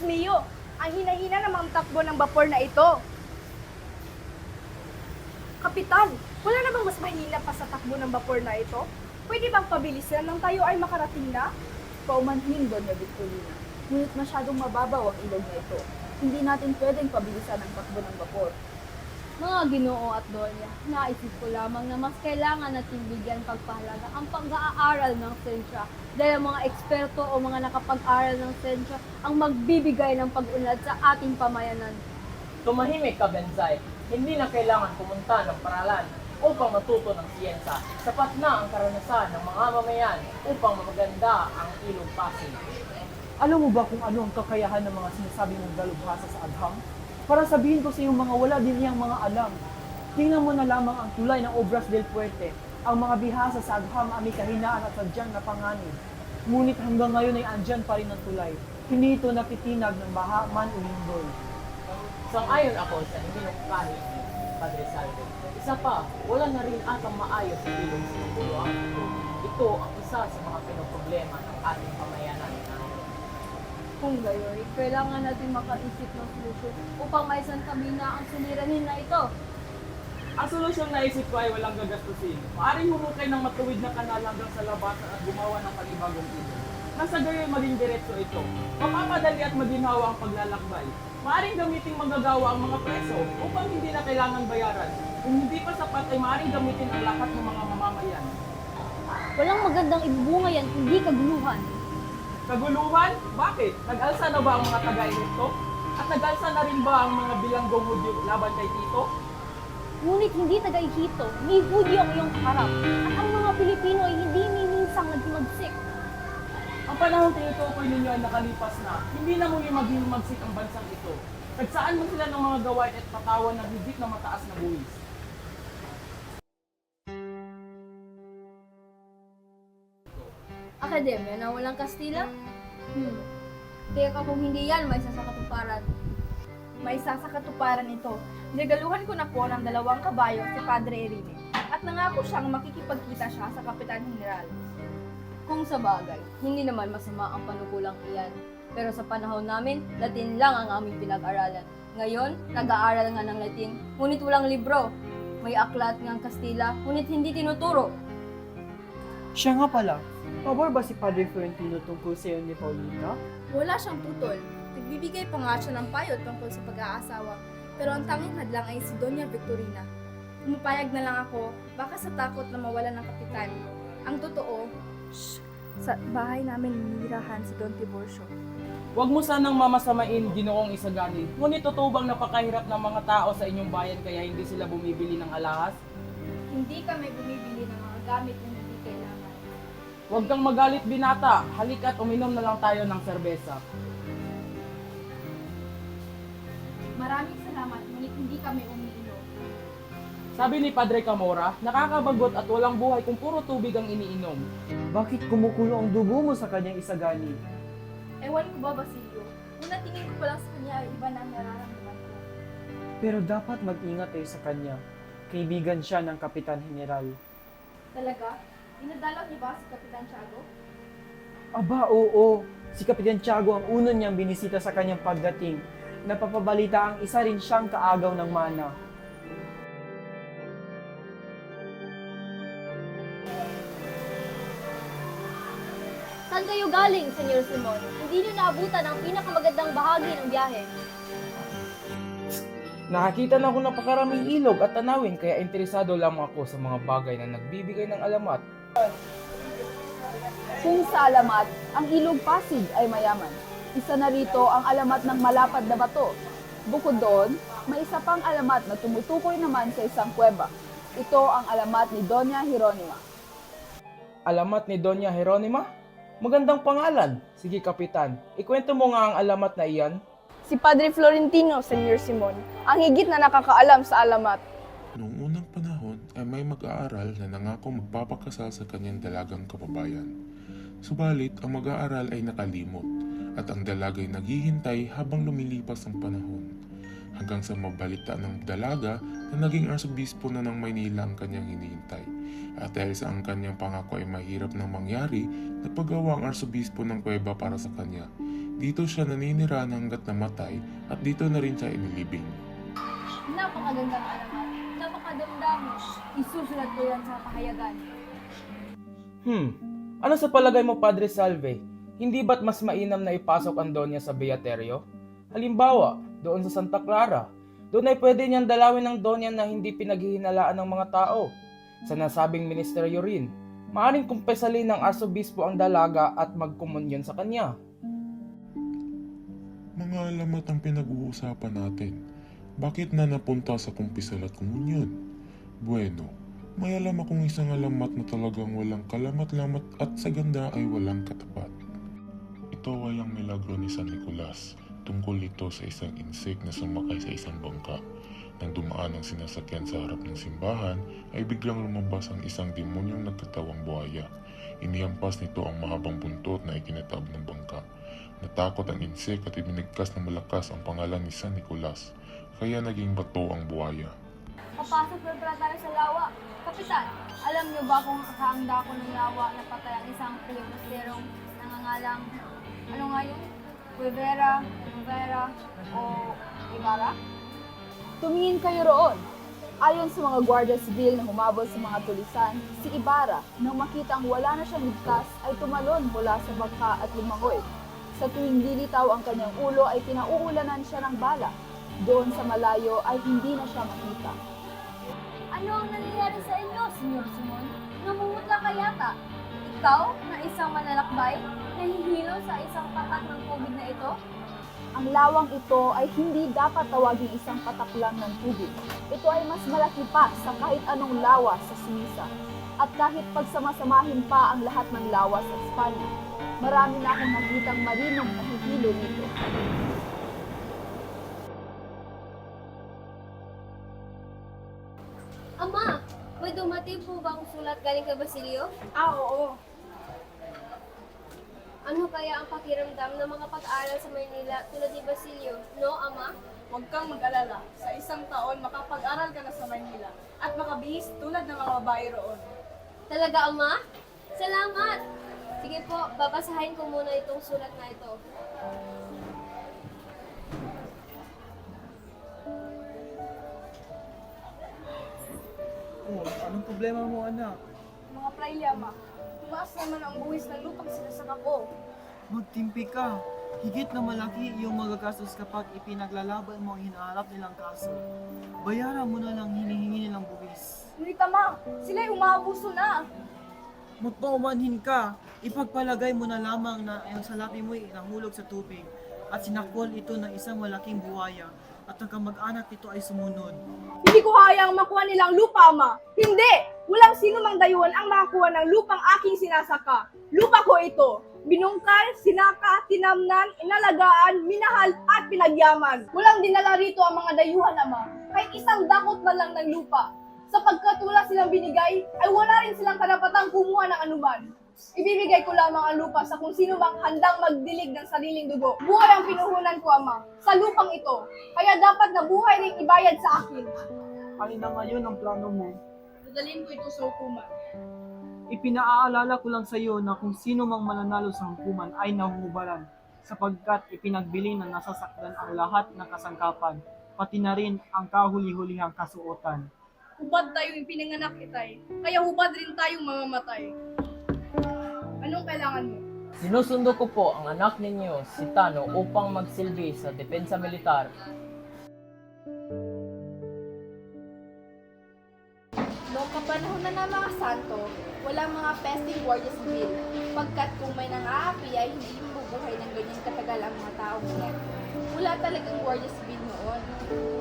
Diyos mio, ang hina-hina namang takbo ng vapor na ito. Kapitan, wala na bang mas mahina pa sa takbo ng vapor na ito? Pwede bang pabilisan nang tayo ay makarating na? Paumanhin, Doña Victorina. Ngunit masyadong mababaw ang ilog na ito. Hindi natin pwedeng pabilisan ang takbo ng vapor. Mga Ginoo at Donya, naisip ko lamang na mas kailangan natin bigyan pagpahalaga ang pag-aaral ng sensya dahil ang mga eksperto o mga nakapag-aral ng sensya ang magbibigay ng pag-unlad sa ating pamayanan. Tumahimik ka, Bensay. Hindi na kailangan pumunta ng paralan upang matuto ng siyensa. Sapat na ang karanasan ng mga mamayan upang mapaganda ang ilog Pasig. Alam mo ba kung ano ang kakayahan ng mga sinasabi mong dalubhasa sa agham? Para sabihin ko sa iyong mga wala din niyang mga alam. Tingnan mo na lamang ang tulay ng Obras del Puerte. Ang mga bihasa sa agham ay may kahinaan at sadyang napanganib. Ngunit hanggang ngayon ay andyan pa rin ang tulay. Hindi ito napitinag ng baha man o lindol. Sang-ayon ako sa hinukani ni Padre Salve. Isa pa, wala na rin atang maayos sa ilong sinubuluan ito. Ito ang isa sa mga pinoproblema ng ating pamayanan. Kung gayon, kailangan natin makaisip ng solusyon upang maisantabi na ang suliranin na ito. Ang solusyon na isip ko ay walang gagastusin. Maaring humukay ng matuwid na kanal hanggang sa labasan at gumawa ng panibagong ilog. Nasa gayon maging diretso ito. Mapapadali at maginhawa ang paglalakbay. Maaring gamitin manggagawa ang mga preso upang hindi na kailangan bayaran. Kung hindi pa sapat ay maaring gamitin ang lahat ng mga mamamayan. Walang magandang ibubunga yan, hindi kaguluhan. Kaguluhan? Bakit? Nag-alsa na ba ang mga taga-Ehipto? At nag-alsa na rin ba ang mga bilanggong Hudyo laban kay Tito? Ngunit hindi taga-Ehipto, ni Hudyo ang iyong kaharap. At ang mga Pilipino ay hindi miminsang naghimagsik. Ang panahon tinutukoy ninyo ay nakalipas na. Hindi na muli maging magsik ang bansang ito. Nagsaan mo sila ng mga gawain at patawan ng higit na mataas na buwis. Akademya na walang Kastila? Teka kung hindi yan, may isa sa katuparan. May isa sa katuparan ito. Nigaluhan ko na po ng 2 kabayo si Padre Erine at nangako siyang makikipagkita siya sa Kapitan General. Kung sa bagay, hindi naman masama ang panukulang iyan. Pero sa panahon namin, Latin lang ang aming pinag-aralan. Ngayon, nag-aaral nga ng Latin, ngunit walang libro. May aklat ngang Kastila, ngunit hindi tinuturo. Siya nga pala, pabor ba si Padre Florentino tungkol sa iyo ni Paulina? Wala siyang tutol. Nagbibigay pa nga siya ng payo tungkol sa pag-aasawa. Pero ang tanging hadlang ay si Doña Victorina. Pumapayag na lang ako, baka sa takot na mawala ng kapitan. Ang totoo, sa bahay namin ninirahan si Don Tiburcio. Huwag mo sanang mamasamain, Ginoong Isagani. Ngunit totoo bang napakahirap ng mga tao sa inyong bayan kaya hindi sila bumibili ng alahas? Hindi kami bumibili ng mga gamit na hindi kailangan. Huwag kang magalit, binata. Halika't uminom na lang tayo ng serbesa. Maraming salamat, ngunit hindi kami umiinom. Sabi ni Padre Camora, nakakabagot at walang buhay kung puro tubig ang iniinom. Bakit kumukulo ang dugo mo sa kanyang isagani? Ewan ko ba, Basilio? Una tingin ko pa lang sa kanya ay iba na ang nararamdaman ko. Pero dapat mag-ingat tayo sa kanya. Kaibigan siya ng Kapitan General. Talaga? Dinadalaw niyo ba si Kapitan Tiago? Aba, oo. Si Kapitan Tiago ang una niyang binisita sa kanyang pagdating. Napapabalita ang isa rin siyang kaagaw ng mana. Saan kayo galing, Senyor Simon? Hindi niyo naabutan ang pinakamagandang bahagi ng biyahe. Nakakita na ako ng napakaraming ilog at tanawin kaya interesado lamang ako sa mga bagay na nagbibigay ng alamat. Kung sa alamat, ang ilog Pasig ay mayaman. Isa na rito ang alamat ng malapad na bato. Bukod doon, may isa pang alamat na tumutukoy naman sa isang kuweba. Ito ang alamat ni Doña Jeronima. Alamat ni Doña Jeronima? Magandang pangalan. Sige, Kapitan. Ikwento mo nga ang alamat na iyan. Si Padre Florentino, Senyor Simon, ang higit na nakakaalam sa alamat. Noong unang panahon ay may mag-aaral na nangako magpapakasal sa kanyang dalagang kababayan. Subalit ang mag-aaral ay nakalimot at ang dalaga ay naghihintay habang lumilipas ang panahon. Hanggang sa mabalita ng dalaga na naging arsobispo na ng Maynila ang kanyang hinihintay. At dahil sa ang kanyang pangako ay mahirap nang mangyari, napagawa ang arsobispo ng kuweba para sa kanya. Dito siya naninira hanggat namatay at dito na rin siya inilibing. Napakagandang alamat. Napakadamdamin. Isusulat ko yan sa pahayagan. Ano sa palagay mo, Padre Salve? Hindi ba't mas mainam na ipasok ang Donya sa Beaterio? Halimbawa, doon sa Santa Clara. Doon ay pwede niyang dalawin ng Donya na hindi pinaghihinalaan ng mga tao. Sa nasabing ministeryo rin, maaring kumpesalin ng arsobispo ang dalaga at magkomunyon sa kanya. Mga alamat ang pinag-uusapan natin. Bakit na napunta sa kumpisal at komunyon? Bueno, may alam akong isang alamat na talagang walang kalamat-lamat at sa ganda ay walang katapat. Ito ay ang milagro ni San Nicolas. Tungkol ito sa isang insek na sumakay sa isang bangka. Nang dumaan ang sinasakyan sa harap ng simbahan, ay biglang lumabas ang isang demonyong nagtatawang buhaya. Inihampas nito ang mahabang buntot na ikinatab ng bangka. Natakot ang insek at ibinigkas ng malakas ang pangalan ni San Nicolas, kaya naging bato ang buhaya. Papasok na pala tayo sa lawa. Kapitan, alam niyo ba kung kakahanda ko ng lawa na patay ang isang pilibusterong nangangalang, ano nga yun? Rivera, o Ibarra? Tumingin kayo roon. Ayon sa mga Guardia Civil na humabol sa mga tulisan, si Ibarra, nang makitang wala na siyang ligtas, ay tumalon mula sa bangka at lumangoy. Sa tuwing lilitaw ang kanyang ulo ay pinauulanan siya ng bala. Doon sa malayo ay hindi na siya makita. Ano ang nangyayari sa inyo, Senyor Simon? Namumutla ka yata. Ikaw, na isang manlalakbay, nahihilo sa isang patak ng tubig na ito? Ang lawang ito ay hindi dapat tawaging isang patak lang ng tubig. Ito ay mas malaki pa sa kahit anong lawa sa Suiza. At kahit pagsamasamahin pa ang lahat ng lawa sa Espanya, marami na akong nakitang marinong nahihilo nito. Ama, may dumating po bang sulat galing kay Basilio? Oo. Ano kaya ang pakiramdam ng mga pag-aaral sa Maynila tulad ni Basilio? No, Ama? Huwag kang mag-alala. Sa isang taon, makapag-aral ka na sa Maynila at makabihis tulad ng mga babae roon. Talaga, Ama? Salamat! Sige po, babasahin ko muna itong sulat na ito. Oh, anong problema mo, anak? Mga praile, ama. Tumaas naman ang buwis ng lupang sinasaka ko. Magtimpi ka. Higit na malaki yung magagastos kapag ipinaglalaban mo ang hinaharap nilang kaso. Bayaran mo na lang hinihingi nilang buwis. Ngunit ama, sila'y umaabuso na. Magpaumanhin ka. Ipagpalagay mo na lamang na ang salapi mo'y nahulog sa tubig at sinakwal ito ng isang malaking buhaya at ang kamag-anak nito ay sumunod. Hindi ko hayang makuha nilang lupa, ama. Hindi! Walang sino mang dayuhan ang makakuha ng lupang aking sinasaka. Lupa ko ito. Binungkal, sinaka, tinamnan, inalagaan, minahal, at pinagyaman. Walang dinala rito ang mga dayuhan, ama. Kahit isang dakot man lang ng lupa. Sapagkat wala silang binigay, ay wala rin silang karapatang kumuha ng anuman. Ibibigay ko lamang ang lupa sa kung sino mang handang magdilig ng sariling dugo. Buhay ang pinuhunan ko, ama, sa lupang ito. Kaya dapat na buhay ring ibayad sa akin. Alin na ngayon ang plano mo? Dadalhin ko ito sa hukuman. Ipinaaalala ko lang sa iyo na kung sino mang mananalo sa hukuman ay nahuhubaran sapagkat ipinagbili na nasasakdan ang lahat ng kasangkapan, pati na rin ang kahuli-hulihang kasuotan. Hubad tayong pinanganak itay, kaya hubad rin tayong mamamatay. Anong kailangan mo? Sinusundo ko po ang anak ninyo, si Tano, upang magsilbi sa depensa militar. Noong kapanahon na ng mga santo, walang mga pesting guardia civil, pagkat kung may nang-aapi ay hindi bubuhay ng ganyan katagal ang mga tao ngayon. Wala talagang guardia civil noon.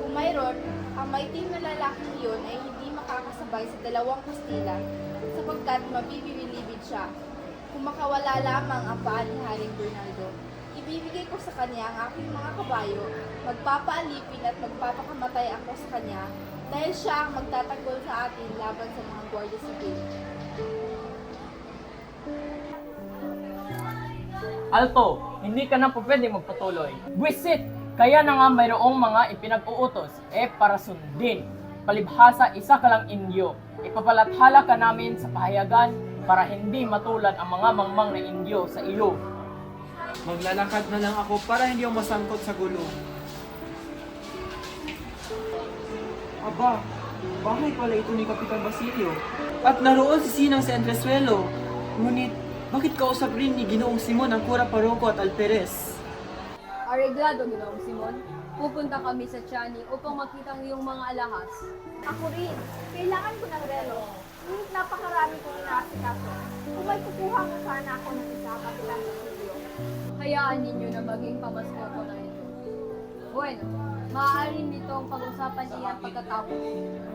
Kung mayroon, ang maitim na lalaking iyon ay hindi makakasabay sa dalawang Kastila sapagkat mabibibilibid siya. Kung makawala lamang ang paa ni Haring Bernardo, ibibigay ko sa kanya ang aking mga kabayo, magpapaalipin at magpapakamatay ako sa kanya dahil siya ang magtatanggol sa atin laban sa mga guardia civil. Alto, hindi ka na po pwede magpatuloy. Buwisit! Kaya na nga mayroong mga ipinag-uutos, para sundin. Palibhasa, isa ka lang inyo. Ipapalathala ka namin sa pahayagan para hindi matulad ang mga mangmang na inyo sa iyo. Maglalakad na lang ako para hindi ako masangkot sa gulo. Aba, bahay pala ito ni Kapitan Basilio. At naroon si Sinang si Andresuelo. Ngunit, bakit kausap rin ni Ginoong Simon ang Kura Paroko at Alperes? Areglado, Ginoong Simon. Pupunta kami sa Tiani upang makita ang iyong mga alahas. Ako rin. Kailangan ko ng relo. Ngunit napakarami kong inaasikaso. Kung may kukuha mo sana ako ng isa, Kapitan Basilio. Hayaan ninyo na maging pamasko ko na ito. Bueno, maaari nito ang pag-usapan iyan pagkatapos.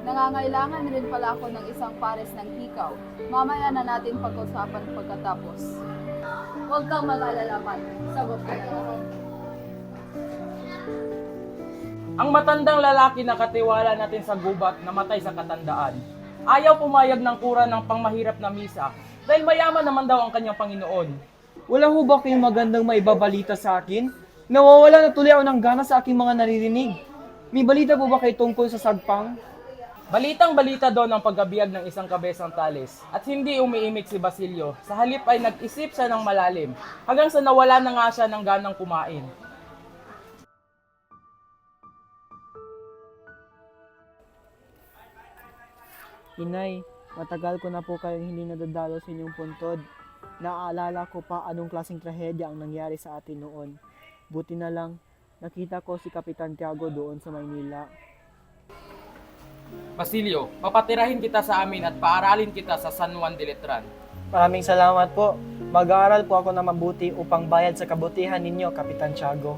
Nangangailangan rin pala ako ng isang pares ng hikaw. Mamaya na natin pag-usapan pagkatapos. Huwag kang mag-alala, Pat. Sagot ka na lang. Ang matandang lalaki na katiwala natin sa gubat namatay sa katandaan. Ayaw pumayag ng kura ng pangmahirap na misa dahil mayaman naman daw ang kanyang Panginoon. Wala ho ba kayong magandang maibabalita sa akin? Nawawala na tuloy ako ng gana sa aking mga naririnig. May balita po ba kayo tungkol sa sagpang? Balitang balita doon ang pagkabiyag ng isang kabesang talis at hindi umiimik si Basilio. Sa halip ay nag-isip siya ng malalim hanggang sa nawala na nga siya ng ganang kumain. Inay, matagal ko na po kayong hindi nadadalo sa inyong puntod. Naaalala ko pa anong klaseng trahedya ang nangyari sa atin noon. Buti na lang, nakita ko si Kapitan Tiago doon sa Maynila. Basilio, papatirahin kita sa amin at paaralin kita sa San Juan de Letran. Maraming salamat po. Mag-aaral po ako na mabuti upang bayad sa kabutihan ninyo, Kapitan Tiago.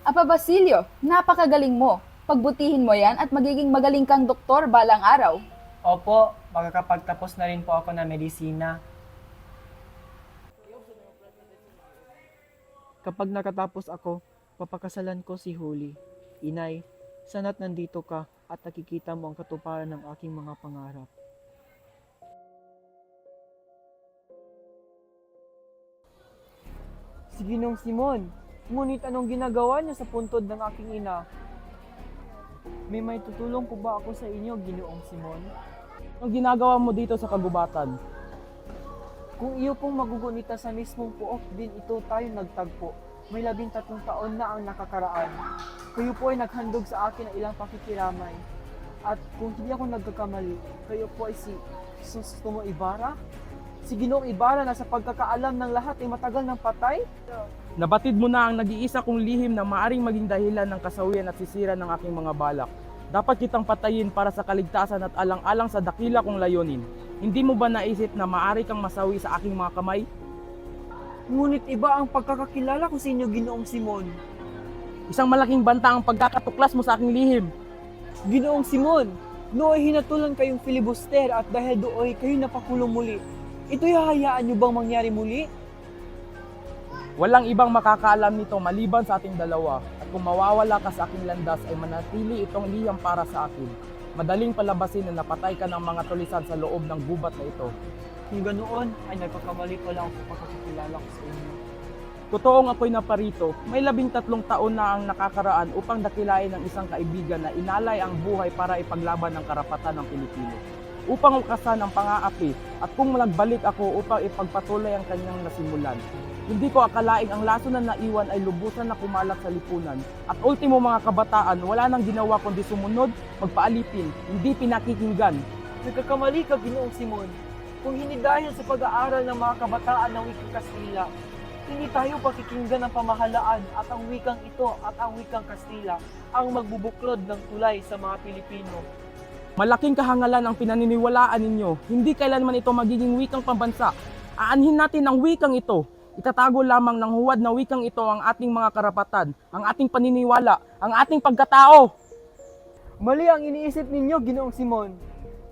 Apa Basilio, napakagaling mo. Pagbutihin mo yan at magiging magaling kang doktor balang araw. Opo, makakapagtapos na rin po ako ng medisina. Kapag nakatapos ako, papakasalan ko si Huli. Inay, sana't nandito ka at nakikita mo ang katuparan ng aking mga pangarap. Si Ginong Simon, ngunit anong ginagawa niya sa puntod ng aking ina? May tutulong po ba ako sa inyo, Ginoong Simon? Anong ginagawa mo dito sa kagubatan? Kung iyo pong magugunita sa mismong puok din ito tayo nagtagpo. May 13 taon na ang nakakaraan. Kayo po ay naghandog sa akin ng ilang pakikiramay. At kung hindi ako nagkakamali, kayo po ay si Susumo Ibarra? Si Ginoong Ibarra na sa pagkakaalam ng lahat ay matagal ng patay? Nabatid mo na ang nag-iisa kong lihim na maaring maging dahilan ng kasawian at sisira ng aking mga balak. Dapat kitang patayin para sa kaligtasan at alang-alang sa dakila kong layunin. Hindi mo ba naisip na maaari kang masawi sa aking mga kamay? Ngunit iba ang pagkakakilala ko sa inyo, Ginoong Simon. Isang malaking banta ang pagkakatuklas mo sa aking lihim. Ginoong Simon, nooy hinatulan kayong filibuster at dahil dooy kayo napakulong muli. Ito'y hahayaan niyo bang mangyari muli? Walang ibang makakaalam nito maliban sa ating dalawa. At kung mawawala ka sa aking landas ay manatili itong liham para sa akin. Madaling palabasin na napatay ka ng mga tulisan sa loob ng gubat na ito. Kung ganoon, ay nagkakamali ko lang sa pagkakakilala ko sa inyo. Totoong ako'y naparito, may 13 taon na ang nakakaraan upang dakilain ng isang kaibigan na inalay ang buhay para ipaglaban ang karapatan ng Pilipino. Upang wakasan ang pang-aapi at kung nagbalik ako upang ipagpatuloy ang kanyang nasimulan. Hindi ko akalaing ang laso na naiwan ay lubusan na kumalat sa lipunan. At ultimo mga kabataan, wala nang ginawa kundi sumunod, magpaalipin, hindi pinakikinggan. Nagkakamali ka, Ginoong Simon. Kung hindi dahil sa pag-aaral ng mga kabataan ng wikang Kastila, hindi tayo pakikinggan ng pamahalaan at ang wikang ito at ang wikang Kastila ang magbubuklod ng tulay sa mga Pilipino. Malaking kahangalan ang pinaniniwalaan ninyo. Hindi kailanman ito magiging wikang pambansa. Aanhin natin ang wikang ito. Itatago lamang ng huwad na wikang ito ang ating mga karapatan, ang ating paniniwala, ang ating pagkatao. Mali ang iniisip ninyo, Ginoong Simon.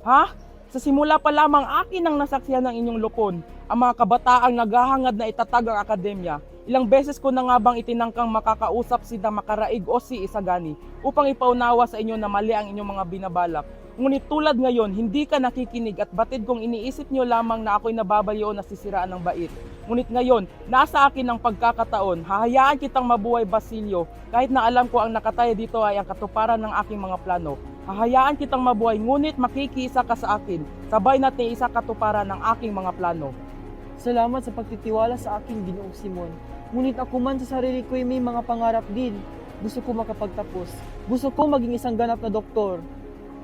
Ha? Sa simula pa lamang akin ang nasaksihan ng inyong lupon. Ang mga kabataang naghahangad na itatag ang akademya. Ilang beses ko na nga bang itinangkang makakausap si Makaraig o si Isagani upang ipaunawa sa inyo na mali ang inyong mga binabalak. Ngunit tulad ngayon, hindi ka nakikinig at batid kong iniisip nyo lamang na ako'y nababayo o nasisiraan ng bait. Ngunit ngayon, nasa akin ang pagkakataon, hahayaan kitang mabuhay, Basilio, kahit na alam ko ang nakataya dito ay ang katuparan ng aking mga plano. Hahayaan kitang mabuhay, ngunit makikiisa ka sa akin, sabay natin isa katuparan ng aking mga plano. Salamat sa pagtitiwala sa akin, Ginoong Simon. Ngunit ako man sa sarili ko ay may mga pangarap din. Gusto ko makapagtapos. Gusto ko maging isang ganap na doktor.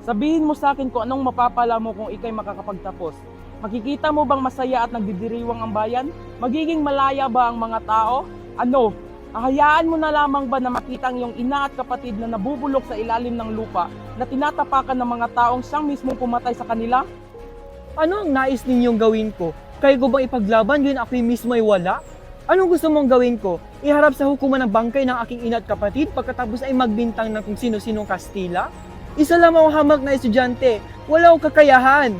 Sabihin mo sa akin kung anong mapapala mo kung ikay makakapagtapos. Makikita mo bang masaya at nagdidiriwang ang bayan? Magiging malaya ba ang mga tao? Ano? Ahayaan mo na lamang ba na makita ang iyong ina at kapatid na nabubulok sa ilalim ng lupa na tinatapakan ng mga taong siyang mismong pumatay sa kanila? Ano ang nais ninyong gawin ko? Kaya ko bang ipaglaban yun ako'y mismo ay wala? Anong gusto mong gawin ko? Iharap sa hukuman ng bangkay ng aking ina at kapatid pagkatapos ay magbintang ng kung sino-sinong Kastila? Isa lamang ang hamak na estudyante. Wala akong kakayahan.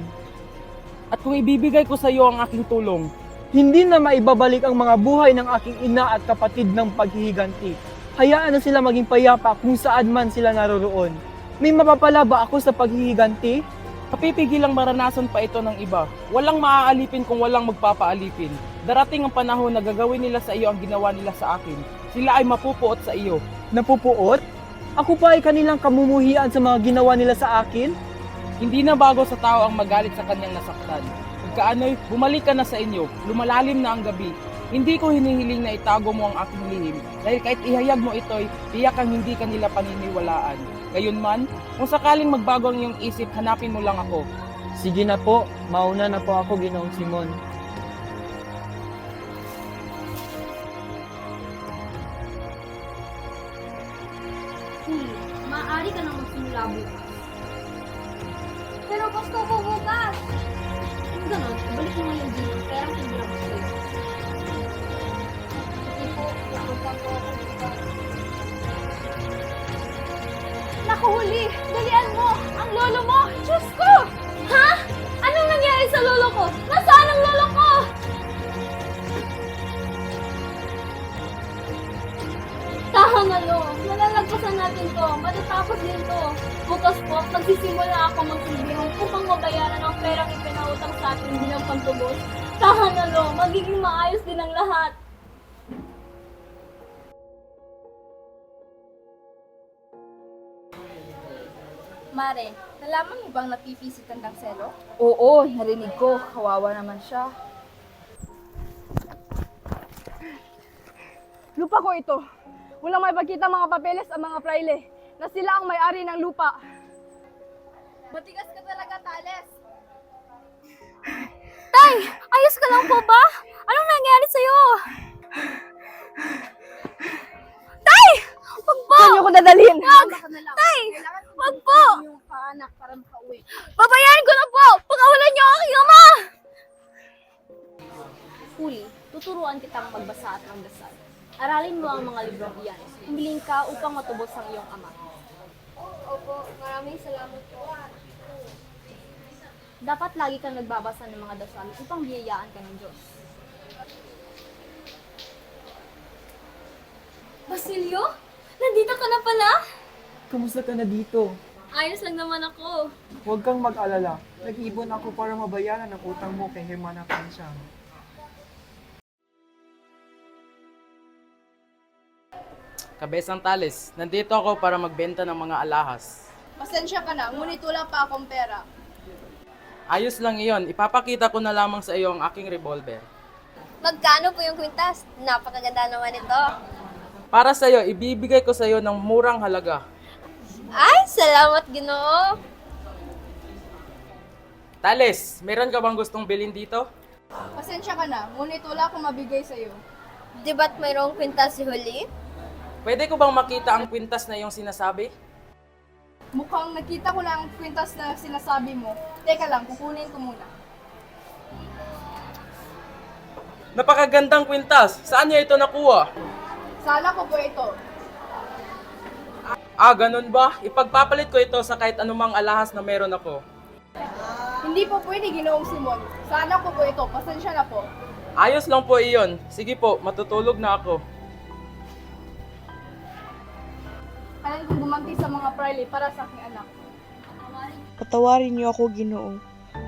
At kung ibibigay ko sa iyo ang aking tulong, Hindi na maibabalik ang mga buhay ng aking ina at kapatid ng paghihiganti. Hayaan na sila maging payapa kung saan man sila naroroon. May mapapala ba ako sa paghihiganti? kapipigilang maranasan pa ito ng iba. Walang maaalipin kung walang magpapaalipin. Darating ang panahon na gagawin nila sa iyo ang ginawa nila sa akin. Sila ay mapupuot sa iyo. Napupuot? Ako pa ay kanilang kamumuhian sa mga ginawa nila sa akin? Hindi na bago sa tao ang magalit sa kanyang nasaktan. Pagkaano'y bumalik ka na sa inyo. Lumalalim na ang gabi. Hindi ko hinihiling na itago mo ang aking lihim. Dahil kahit ihayag mo ito'y tiyak ang hindi kanila paniniwalaan. Gayunman, kung sakaling magbago ang iyong isip, hanapin mo lang ako. Sige na po, mauna na po ako, Ginoong Simon. Maaari ka nang magsimula bukas. Pero gusto ko bukas! Kung ganon, ibalik mo ngayon din ang perang tinira mo sa'yo. Sige po, pupunta po ako bukas. Nakahuli! Dalian mo! Ang lolo mo! Diyos ko! Ha? Anong nangyari sa lolo ko? Nasaan ang lolo ko? Tahan na lo! Malalagpasan natin to. Matatapos din to. Bukas po, magsisimula ako magsilbihong upang mabayaran ang perang ipinautang sa atin bilang pantubos. Tahan na lo! Magiging maayos din ang lahat. Mare, nalaman mo bang napipisit ang Dangselo? Oo, narinig ko. Kawawa naman siya. Lupa ko ito. Walang may pagkita mga papeles ang mga praile na sila ang may-ari ng lupa. Matigas ka talaga, Tales. Tay! Ayos ka lang po ba? Anong nangyari sa'yo? Tay! Wag po! Saan niyo ko dadalhin? Wag! Tay! Wag po! Yung paanak para makauwi. Babayaran ko na po! Pakawalan niyo ang aking ama! Huli, tuturuan kitang magbasa at magdasal. Aralin mo ang mga librong iyan. Humiling ka upang matubos ang iyong ama. Opo, maraming salamat po. Dapat lagi kang nagbabasa ng mga dasal upang biyayaan ka ng Diyos. Basilio? Nandito ka na pala? Kamusta ka na dito? Ayos lang naman ako. Huwag kang mag-alala. Nag-ibon ako para mabayaran ang utang mo kay Hermana Francia. Kabesang Tales, nandito ako para magbenta ng mga alahas. Pasensya ka na, ngunit wala pa akong pera. Ayos lang iyon, ipapakita ko na lamang sa iyo ang aking revolver. Magkano po yung kwintas? Napakaganda naman ito. Para sa iyo, ibibigay ko sa iyo ng murang halaga. Ay, salamat Ginoo. Tales, meron ka bang gustong bilhin dito? Pasensya ka na, ngunit wala akong mabigay sa'yo. Di ba't mayroong kwintas si Huli? Pwede ko bang makita ang kwintas na iyong sinasabi? Mukhang nakita ko na ang kwintas na sinasabi mo. Teka lang, kukunin ko muna. Napakagandang kwintas! Saan niya ito nakuha? Sana ko po ito. Ah, ganun ba? Ipagpapalit ko ito sa kahit anumang alahas na meron ako. Hindi po pwede, Ginoong Simon. Sana ko po ito. Pasensya na po. Ayos lang po iyon. Sige po, matutulog na ako. Kailan kong gumanti sa mga praile para sa aking anak. Patawarin niyo ako, Ginoo,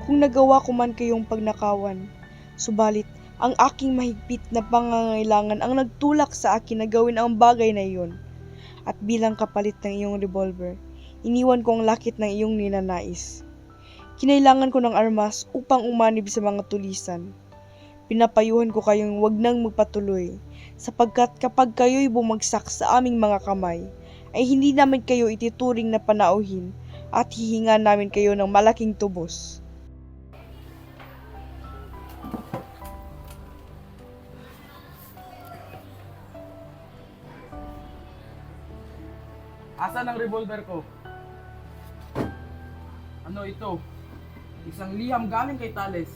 kung nagawa ko man kayong pagnakawan. Subalit, ang aking mahigpit na pangangailangan ang nagtulak sa akin na gawin ang bagay na iyon. At bilang kapalit ng iyong revolver, iniwan ko ang lakit ng iyong ninanais. Kinailangan ko ng armas upang umanib sa mga tulisan. pinapayuhan ko kayong wag nang magpatuloy, sapagkat kapag kayo'y bumagsak sa aming mga kamay, ay hindi namin kayo ituturing na panauhin at hihinga namin kayo ng malaking tubos. Asan ang revolver ko? Ano ito? Isang liham galing kay Tales.